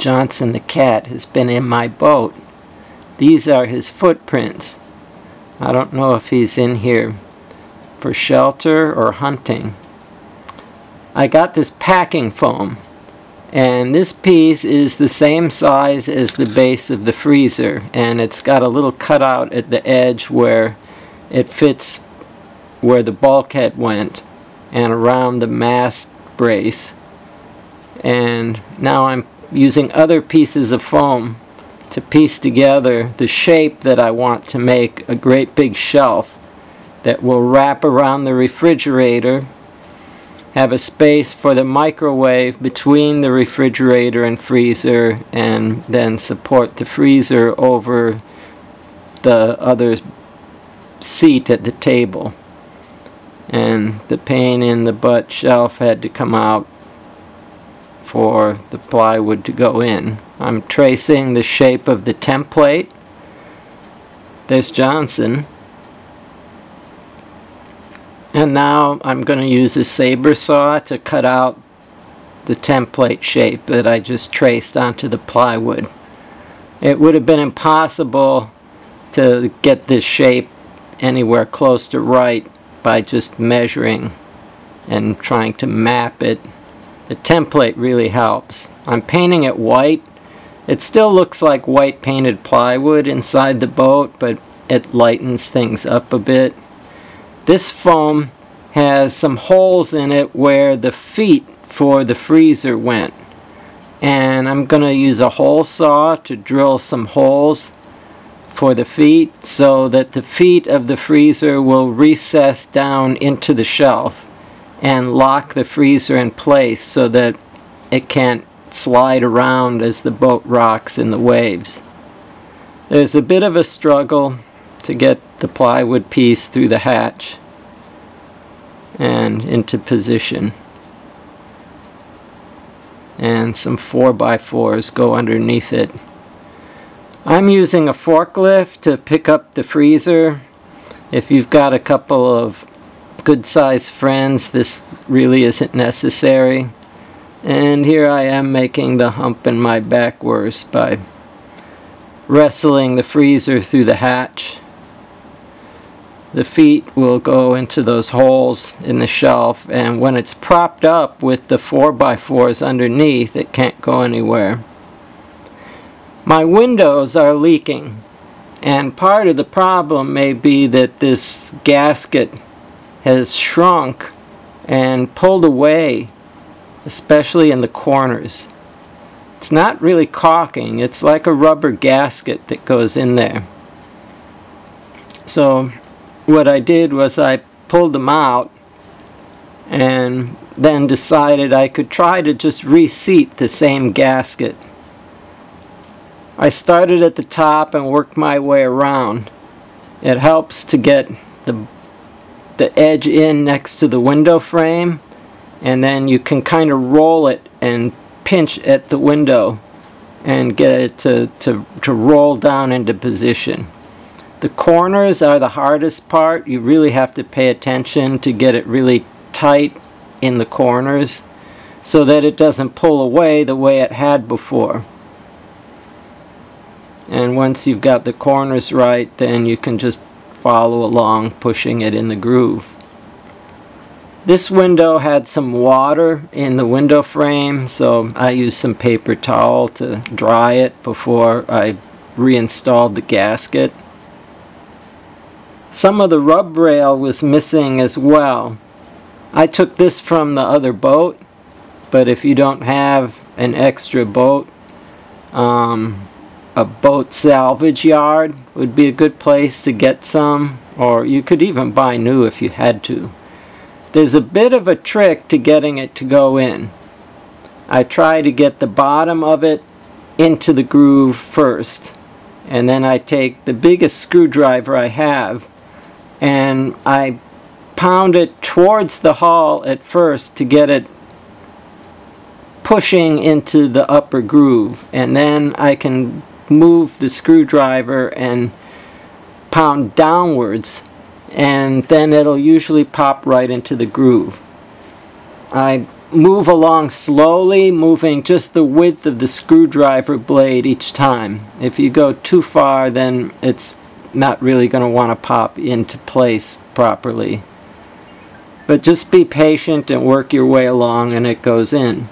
Johnson the cat has been in my boat. These are his footprints. I don't know if he's in here for shelter or hunting. I got this packing foam, and this piece is the same size as the base of the freezer, and it's got a little cutout at the edge where it fits where the bulkhead went and around the mast brace. And now I'm using other pieces of foam to piece together the shape that I want to make a great big shelf that will wrap around the refrigerator, have a space for the microwave between the refrigerator and freezer, and then support the freezer over the other seat at the table. And the pain in the butt shelf had to come out for the plywood to go in. I'm tracing the shape of the template. There's Johnson. And now I'm going to use a saber saw to cut out the template shape that I just traced onto the plywood. It would have been impossible to get this shape anywhere close to right by just measuring and trying to map it. The template really helps. I'm painting it white. It still looks like white painted plywood inside the boat, but it lightens things up a bit. This foam has some holes in it where the feet for the freezer went, and I'm going to use a hole saw to drill some holes for the feet so that the feet of the freezer will recess down into the shelf and lock the freezer in place so that it can't slide around as the boat rocks in the waves. There's a bit of a struggle to get the plywood piece through the hatch and into position. And some 4x4s go underneath it. I'm using a forklift to pick up the freezer. If you've got a couple of good-sized friends, this really isn't necessary. And here I am making the hump in my back worse by wrestling the freezer through the hatch. The feet will go into those holes in the shelf, and when it's propped up with the 4x4s underneath, it can't go anywhere. My windows are leaking, and part of the problem may be that this gasket has shrunk and pulled away, especially in the corners. It's not really caulking, it's like a rubber gasket that goes in there. So what I did was I pulled them out and then decided I could try to just reseat the same gasket. I started at the top and worked my way around. It helps to get the edge in next to the window frame, and then you can kind of roll it and pinch at the window and get it to roll down into position. The corners are the hardest part. You really have to pay attention to get it really tight in the corners so that it doesn't pull away the way it had before. And once you've got the corners right, then you can just follow along, pushing it in the groove. This window had some water in the window frame, so I used some paper towel to dry it before I reinstalled the gasket. Some of the rub rail was missing as well. I took this from the other boat, but if you don't have an extra boat, a boat salvage yard would be a good place to get some, or you could even buy new if you had to. There's a bit of a trick to getting it to go in. I try to get the bottom of it into the groove first, and then I take the biggest screwdriver I have and I pound it towards the hull at first to get it pushing into the upper groove, and then I can move the screwdriver and pound downwards, and then it'll usually pop right into the groove. I move along slowly, moving just the width of the screwdriver blade each time. If you go too far, then it's not really going to want to pop into place properly. But just be patient and work your way along and it goes in.